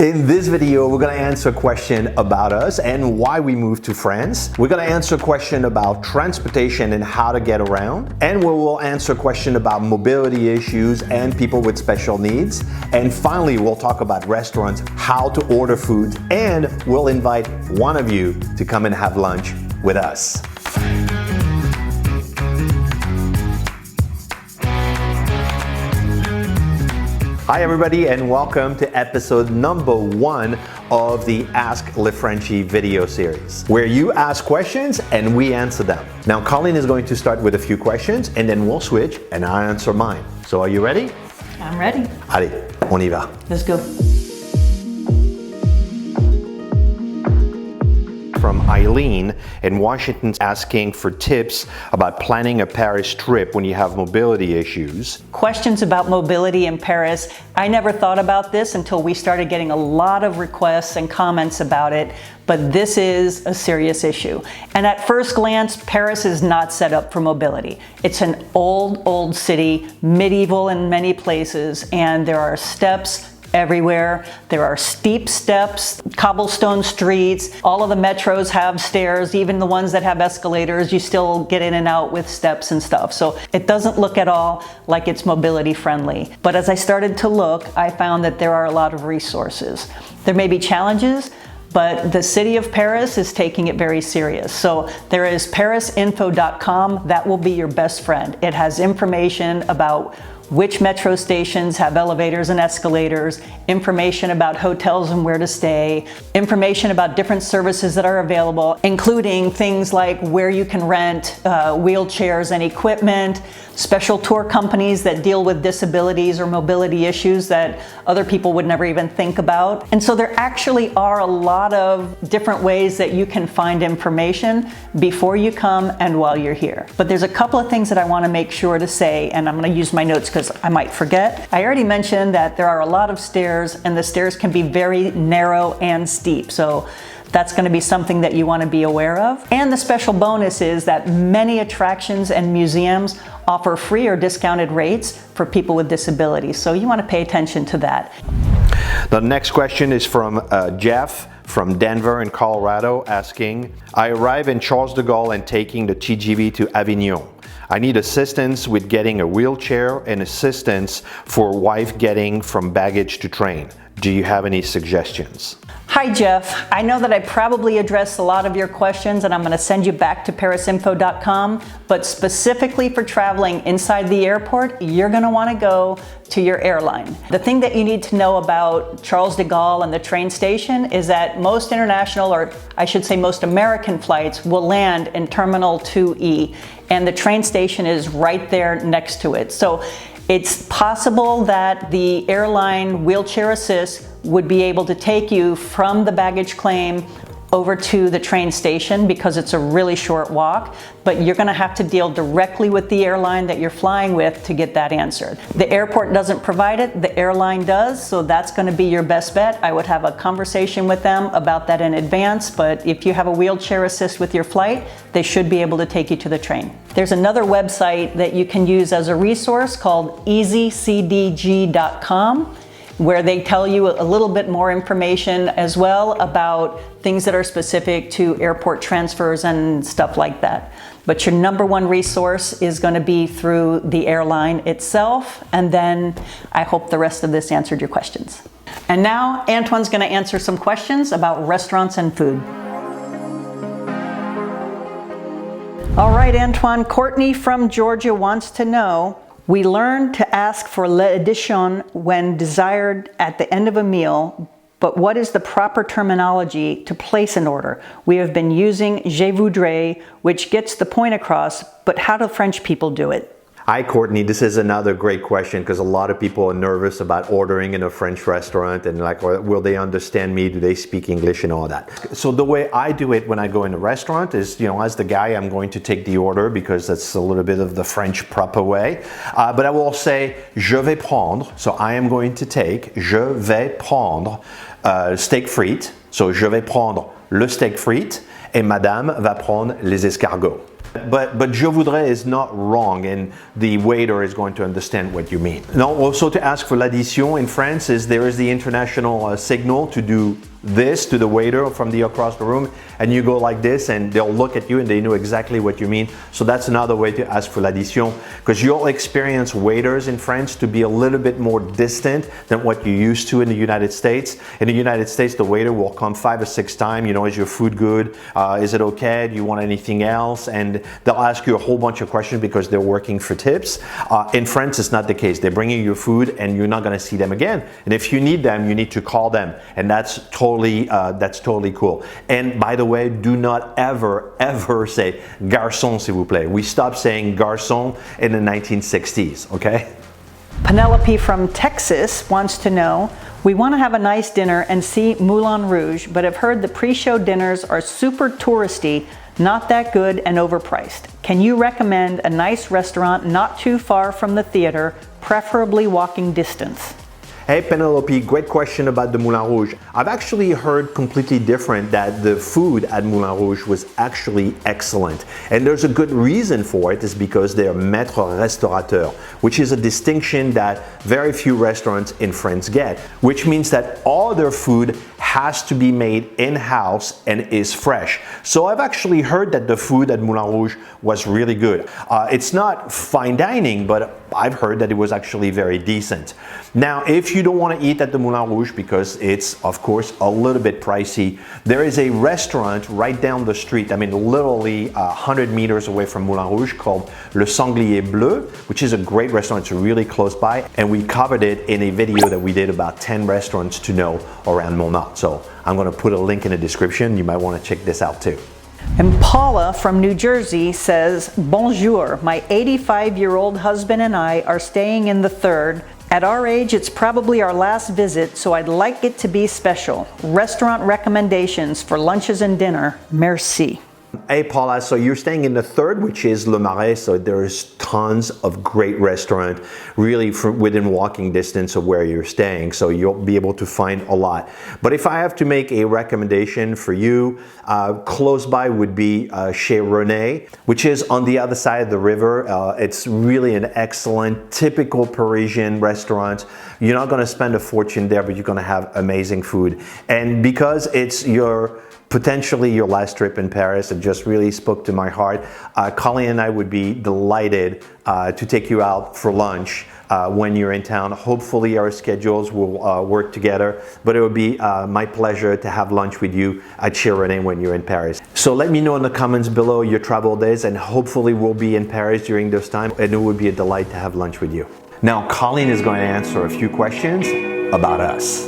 In this video, we're going to answer a question about us and why we moved to France. We're going to answer a question about transportation and how to get around. And we will answer a question about mobility issues and people with special needs. And finally, we'll talk about restaurants, how to order food, and we'll invite one of you to come and have lunch with us. Hi everybody, and welcome to episode number 1 of the Ask Les Frenchies video series, where you ask questions and we answer them. Now Colleen is going to start with a few questions and then we'll switch and I'll answer mine. So are you ready? I'm ready. Allez, on y va. Let's go. From Eileen in Washington asking for tips about planning a Paris trip when you have mobility issues. Questions about mobility in Paris. I never thought about this until we started getting a lot of requests and comments about it, but this is a serious issue. And at first glance, Paris is not set up for mobility. It's an old city, medieval in many places, and there are steps everywhere. There are steep steps, cobblestone streets. All of the metros have stairs, even the ones that have escalators, you still get in and out with steps and stuff. So it doesn't look at all like it's mobility friendly. But as I started to look, I found that there are a lot of resources. There may be challenges, but the city of Paris is taking it very serious. So there is parisinfo.com. That will be your best friend. It has information about which metro stations have elevators and escalators, information about hotels and where to stay, information about different services that are available, including things like where you can rent wheelchairs and equipment, special tour companies that deal with disabilities or mobility issues that other people would never even think about. And so there actually are a lot of different ways that you can find information before you come and while you're here. But there's a couple of things that I want to make sure to say, and I'm going to use my notes because I might forget. I already mentioned that there are a lot of stairs, and the stairs can be very narrow and steep. So that's going to be something that you want to be aware of. And the special bonus is that many attractions and museums offer free or discounted rates for people with disabilities. So you want to pay attention to that. The next question is from Jeff from Denver in Colorado asking, I arrive in Charles de Gaulle and taking the TGV to Avignon. I need assistance with getting a wheelchair and assistance for wife getting from baggage to train. Do you have any suggestions? Hi Jeff, I know that I probably addressed a lot of your questions and I'm going to send you back to parisinfo.com, but specifically for traveling inside the airport, you're going to want to go to your airline. The thing that you need to know about Charles de Gaulle and the train station is that most international, or I should say most American flights, will land in Terminal 2E, and the train station is right there next to it. So it's possible that the airline wheelchair assist would be able to take you from the baggage claim over to the train station because it's a really short walk, but you're going to have to deal directly with the airline that you're flying with to get that answered. The airport doesn't provide it, the airline does, so that's going to be your best bet. I would have a conversation with them about that in advance, but if you have a wheelchair assist with your flight, they should be able to take you to the train. There's another website that you can use as a resource called easycdg.com, where they tell you a little bit more information as well about things that are specific to airport transfers and stuff like that. But your number one resource is going to be through the airline itself, and then I hope the rest of this answered your questions. And now Antoine's going to answer some questions about restaurants and food. All right, Antoine, Courtney from Georgia wants to know, we learned to ask for l'addition when desired at the end of a meal, but what is the proper terminology to place an order? We have been using je voudrais, which gets the point across, but how do French people do it? Hi Courtney, this is another great question because a lot of people are nervous about ordering in a French restaurant and like, will they understand me? Do they speak English and all that? So the way I do it when I go in a restaurant is, as the guy, I'm going to take the order because that's a little bit of the French proper way. But I will say, je vais prendre. So I am going to take, je vais prendre steak frites. So je vais prendre le steak frites et madame va prendre les escargots. But je voudrais is not wrong, and the waiter is going to understand what you mean. Now, also to ask for l'addition in France is there is the international signal to do this to the waiter from the across the room, and you go like this and they'll look at you and they know exactly what you mean. So that's another way to ask for l'addition, because you'll experience waiters in France to be a little bit more distant than what you're used to in the United States. In the United States, the waiter will come 5 or 6 times, you know, is your food good? Is it okay? Do you want anything else? And they'll ask you a whole bunch of questions because they're working for tips. In France, it's not the case. They're bringing you food and you're not gonna see them again. And if you need them, you need to call them. And that's totally cool. And by the way, do not ever say garçon, s'il vous plaît. We stopped saying garçon in the 1960s, okay? Penelope from Texas wants to know, we want to have a nice dinner and see Moulin Rouge, but have heard the pre-show dinners are super touristy, not that good and overpriced. Can you recommend a nice restaurant not too far from the theater, preferably walking distance? Hey Penelope, great question about the Moulin Rouge. I've actually heard completely different that the food at Moulin Rouge was actually excellent. And there's a good reason for it, is because they're maître restaurateur, which is a distinction that very few restaurants in France get, which means that all their food has to be made in-house and is fresh. So I've actually heard that the food at Moulin Rouge was really good. It's not fine dining, but I've heard that it was actually very decent. Now, if you don't want to eat at the Moulin Rouge because it's, of course, a little bit pricey, there is a restaurant right down the street, I mean, literally 100 meters away from Moulin Rouge, called Le Sanglier Bleu, which is a great restaurant. It's really close by, and we covered it in a video that we did about 10 restaurants to know around Montmartre. So I'm going to put a link in the description. You might want to check this out too. And Paula from New Jersey says, bonjour, my 85-year-old husband and I are staying in the third. At our age, it's probably our last visit, so I'd like it to be special. Restaurant recommendations for lunches and dinner. Merci. Hey Paula, so you're staying in the third, which is Le Marais, so there's tons of great restaurant really within walking distance of where you're staying, so you'll be able to find a lot. But if I have to make a recommendation for you, close by would be Chez René, which is on the other side of the river. It's really an excellent, typical Parisian restaurant. You're not gonna spend a fortune there, but you're gonna have amazing food. And because it's potentially your last trip in Paris, it just really spoke to my heart. Colleen and I would be delighted to take you out for lunch when you're in town. Hopefully our schedules will work together, but it would be my pleasure to have lunch with you at Chez René when you're in Paris. So let me know in the comments below your travel days, and hopefully we'll be in Paris during those times, and it would be a delight to have lunch with you. Now, Colleen is going to answer a few questions about us.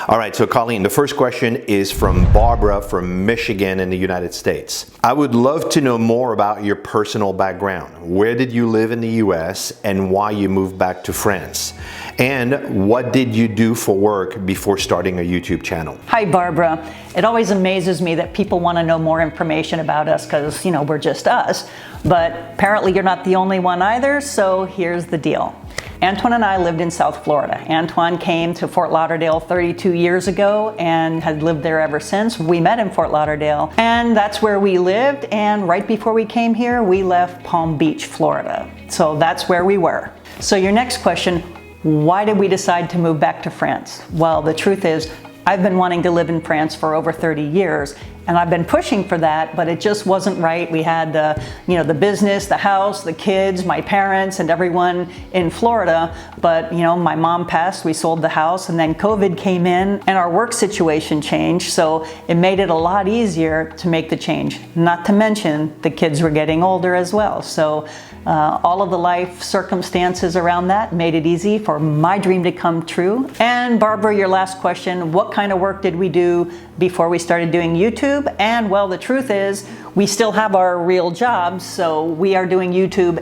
All right, so Colleen, the first question is from Barbara from Michigan in the United States. I would love to know more about your personal background. Where did you live in the US and why you moved back to France? And what did you do for work before starting a YouTube channel? Hi, Barbara. It always amazes me that people want to know more information about us because, you know, we're just us. But apparently you're not the only one either, so here's the deal. Antoine and I lived in South Florida. Antoine came to Fort Lauderdale 32 years ago and had lived there ever since. We met in Fort Lauderdale, and that's where we lived. And right before we came here, we left Palm Beach, Florida. So that's where we were. So your next question, why did we decide to move back to France? Well, the truth is, I've been wanting to live in France for over 30 years, and I've been pushing for that, but it just wasn't right. We had the business, the house, the kids, my parents, and everyone in Florida. But my mom passed, we sold the house, and then COVID came in, and our work situation changed. So it made it a lot easier to make the change. Not to mention the kids were getting older as well. So all of the life circumstances around that made it easy for my dream to come true. And Barbara, your last question, what kind of work did we do before we started doing YouTube? And well, the truth is, we still have our real jobs, so we are doing YouTube,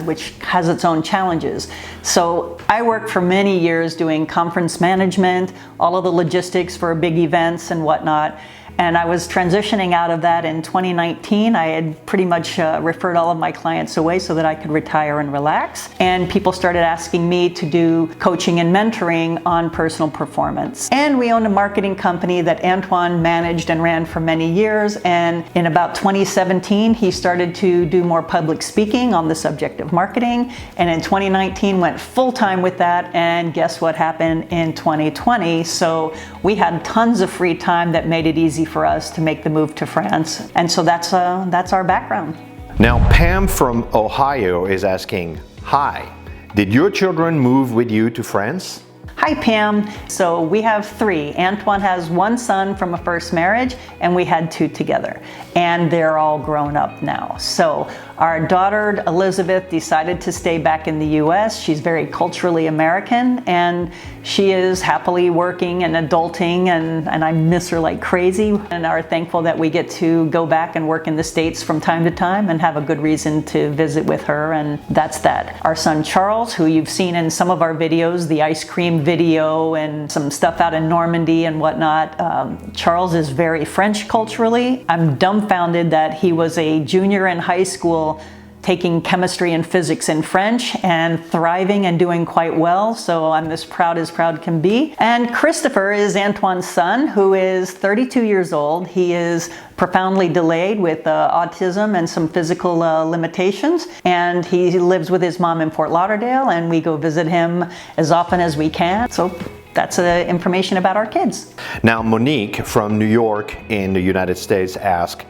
which has its own challenges. So I worked for many years doing conference management, all of the logistics for big events and whatnot. And I was transitioning out of that in 2019. I had pretty much referred all of my clients away so that I could retire and relax. And people started asking me to do coaching and mentoring on personal performance. And we owned a marketing company that Antoine managed and ran for many years. And in about 20 2017, he started to do more public speaking on the subject of marketing. And in 2019, went full-time with that. And guess what happened in 2020? So we had tons of free time that made it easy for us to make the move to France. And so that's our background. Now, Pam from Ohio is asking, hi, did your children move with you to France? Hi, Pam. So we have 3. Antoine has 1 son from a first marriage, and we had 2 together. And they're all grown up now. So our daughter, Elizabeth, decided to stay back in the US. She's very culturally American, and she is happily working and adulting, and I miss her like crazy, and are thankful that we get to go back and work in the States from time to time and have a good reason to visit with her, and that's that. Our son Charles, who you've seen in some of our videos, the ice cream video and some stuff out in Normandy and whatnot, Charles is very French culturally. I'm dumbfounded that he was a junior in high school taking chemistry and physics in French and thriving and doing quite well. So I'm as proud can be. And Christopher is Antoine's son, who is 32 years old. He is profoundly delayed with autism and some physical limitations. And he lives with his mom in Fort Lauderdale, and we go visit him as often as we can. So that's information about our kids. Now, Monique from New York in the United States asks,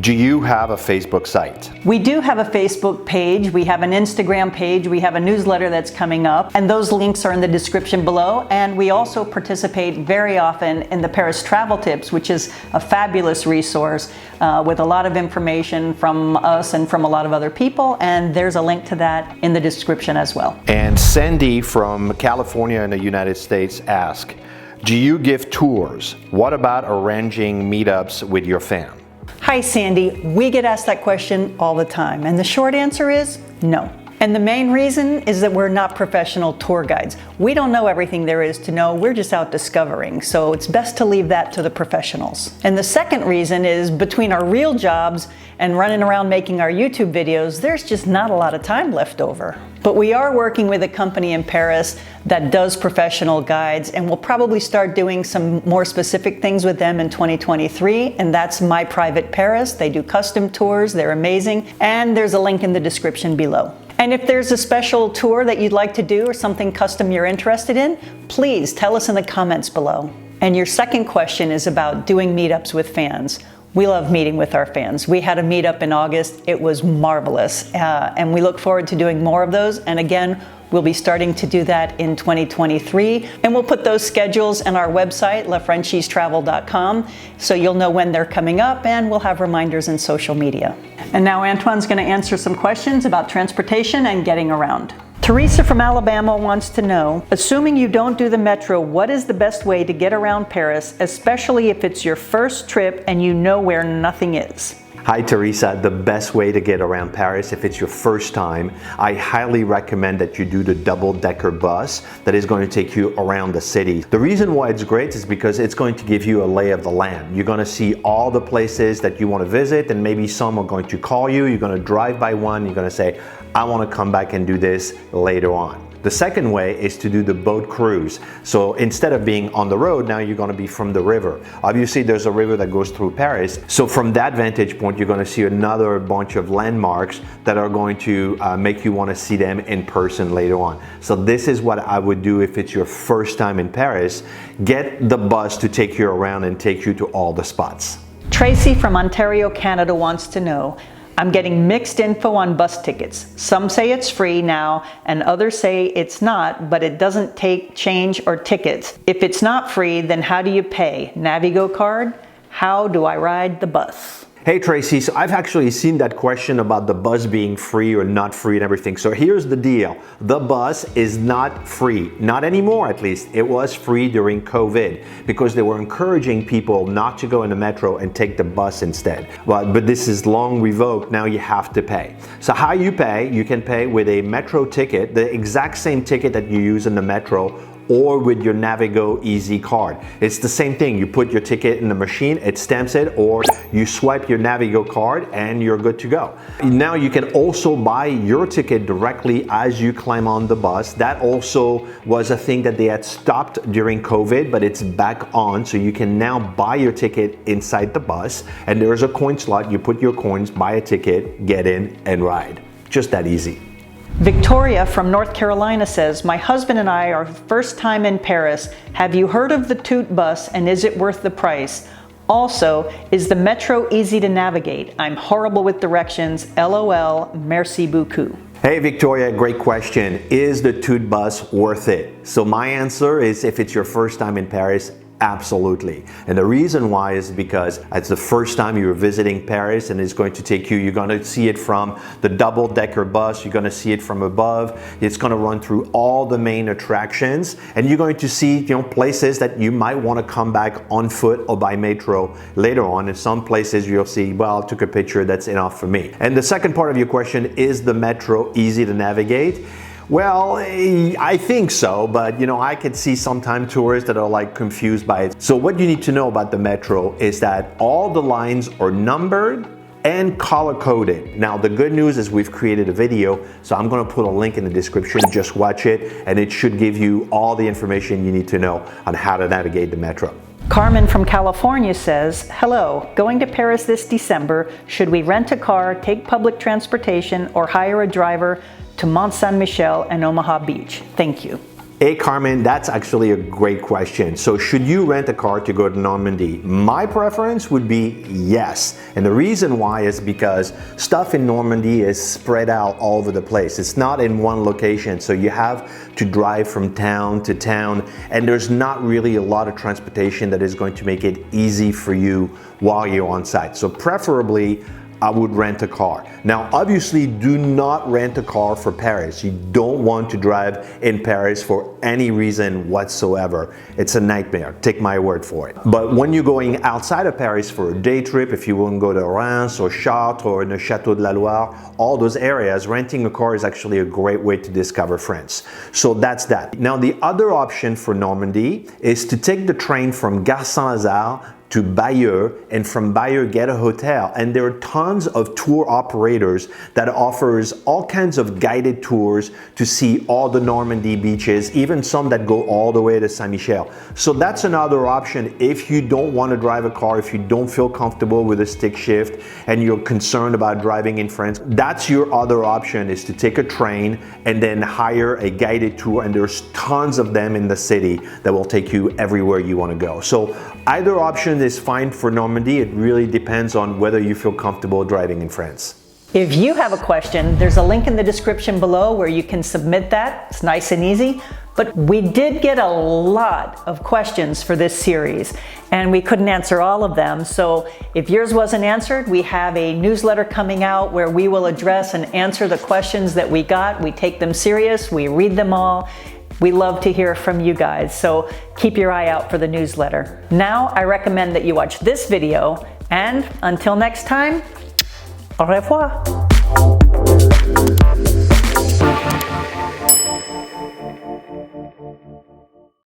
do you have a Facebook site? We do have a Facebook page. We have an Instagram page. We have a newsletter that's coming up, and those links are in the description below. And we also participate very often in the Paris Travel Tips, which is a fabulous resource with a lot of information from us and from a lot of other people. And there's a link to that in the description as well. And Sandy from California in the United States asks, do you give tours? What about arranging meetups with your fam? Hi, Sandy. We get asked that question all the time, and the short answer is no. And the main reason is that we're not professional tour guides. We don't know everything there is to know. We're just out discovering. So it's best to leave that to the professionals. And the second reason is between our real jobs and running around making our YouTube videos, there's just not a lot of time left over. But we are working with a company in Paris that does professional guides, and we'll probably start doing some more specific things with them in 2023, and that's My Private Paris. They do custom tours, they're amazing, and there's a link in the description below. And if there's a special tour that you'd like to do or something custom you're interested in, please tell us in the comments below. And your second question is about doing meetups with fans. We love meeting with our fans. We had a meetup in August. It was marvelous. And we look forward to doing more of those. And again, we'll be starting to do that in 2023. And we'll put those schedules on our website, lesfrenchiestravel.com, so you'll know when they're coming up, and we'll have reminders in social media. And now Antoine's going to answer some questions about transportation and getting around. Teresa from Alabama wants to know, assuming you don't do the metro, what is the best way to get around Paris, especially if it's your first trip and you know where nothing is? Hi Teresa, the best way to get around Paris if it's your first time, I highly recommend that you do the double-decker bus that is going to take you around the city. The reason why it's great is because it's going to give you a lay of the land. You're going to see all the places that you want to visit, and maybe some are going to call you. You're going to drive by one, you're going to say, I want to come back and do this later on. The second way is to do the boat cruise. So instead of being on the road, now you're going to be from the river. Obviously, there's a river that goes through Paris. So from that vantage point, you're going to see another bunch of landmarks that are going to make you want to see them in person later on. So this is what I would do if it's your first time in Paris. Get the bus to take you around and take you to all the spots. Tracy from Ontario, Canada wants to know, I'm getting mixed info on bus tickets. Some say it's free now, and others say it's not, but it doesn't take change or tickets. If it's not free, then how do you pay? Navigo card? How do I ride the bus? Hey Tracy, so I've actually seen that question about the bus being free or not free and everything. So here's the deal. The bus is not free. Not anymore, at least. It was free during COVID because they were encouraging people not to go in the metro and take the bus instead. But this is long revoked. Now you have to pay. So how you pay? You can pay with a metro ticket, the exact same ticket that you use in the metro, or with your Navigo Easy card. It's the same thing. You put your ticket in the machine, it stamps it, or you swipe your Navigo card and you're good to go. Now you can also buy your ticket directly as you climb on the bus. That also was a thing that they had stopped during COVID, but it's back on. So you can now buy your ticket inside the bus, and there's a coin slot. You put your coins, buy a ticket, get in and ride. Just that easy. Victoria from North Carolina says, my husband and I are first time in Paris. Have you heard of the TootBus and is it worth the price? Also, is the metro easy to navigate? I'm horrible with directions. LOL, merci beaucoup. Hey Victoria, great question. Is the TootBus worth it? So my answer is, if it's your first time in Paris, absolutely. And the reason why is because it's the first time you're visiting Paris, and it's going to take you, you're going to see it from the double-decker bus, you're going to see it from above, it's going to run through all the main attractions, and you're going to see, places that you might want to come back on foot or by metro later on. In some places you'll see, well, I took a picture, that's enough for me. And the second part of your question, is the metro easy to navigate? Well, I think so, but I could see sometimes tourists that are like confused by it. So what you need to know about the metro is that all the lines are numbered and color coded. Now the good news is we've created a video, so I'm gonna put a link in the description, just watch it, and it should give you all the information you need to know on how to navigate the metro. Carmen from California says, hello, going to Paris this December, should we rent a car, take public transportation, or hire a driver to Mont Saint-Michel and Omaha Beach? Thank you. Hey Carmen, that's actually a great question. So should you rent a car to go to Normandy? My preference would be yes. And the reason why is because stuff in Normandy is spread out all over the place. It's not in one location. So you have to drive from town to town, and there's not really a lot of transportation that is going to make it easy for you while you're on site. So preferably, I would rent a car. Now, obviously, do not rent a car for Paris. You don't want to drive in Paris for any reason whatsoever. It's a nightmare, take my word for it. But when you're going outside of Paris for a day trip, if you want to go to Reims or Chartres or the Château de la Loire, all those areas, renting a car is actually a great way to discover France. So that's that. Now, the other option for Normandy is to take the train from Gare Saint-Lazare to Bayeux, and from Bayeux get a hotel. And there are tons of tour operators that offers all kinds of guided tours to see all the Normandy beaches, even some that go all the way to Saint-Michel. So that's another option if you don't want to drive a car, if you don't feel comfortable with a stick shift and you're concerned about driving in France. That's your other option, is to take a train and then hire a guided tour, and there's tons of them in the city that will take you everywhere you want to go. So either option is fine for Normandy. It really depends on whether you feel comfortable driving in France. If you have a question, there's a link in the description below where you can submit that. It's nice and easy. But we did get a lot of questions for this series, and we couldn't answer all of them. So if yours wasn't answered, we have a newsletter coming out where we will address and answer the questions that we got. We take them serious, we read them all. We love to hear from you guys, so keep your eye out for the newsletter. Now, I recommend that you watch this video, and until next time, au revoir.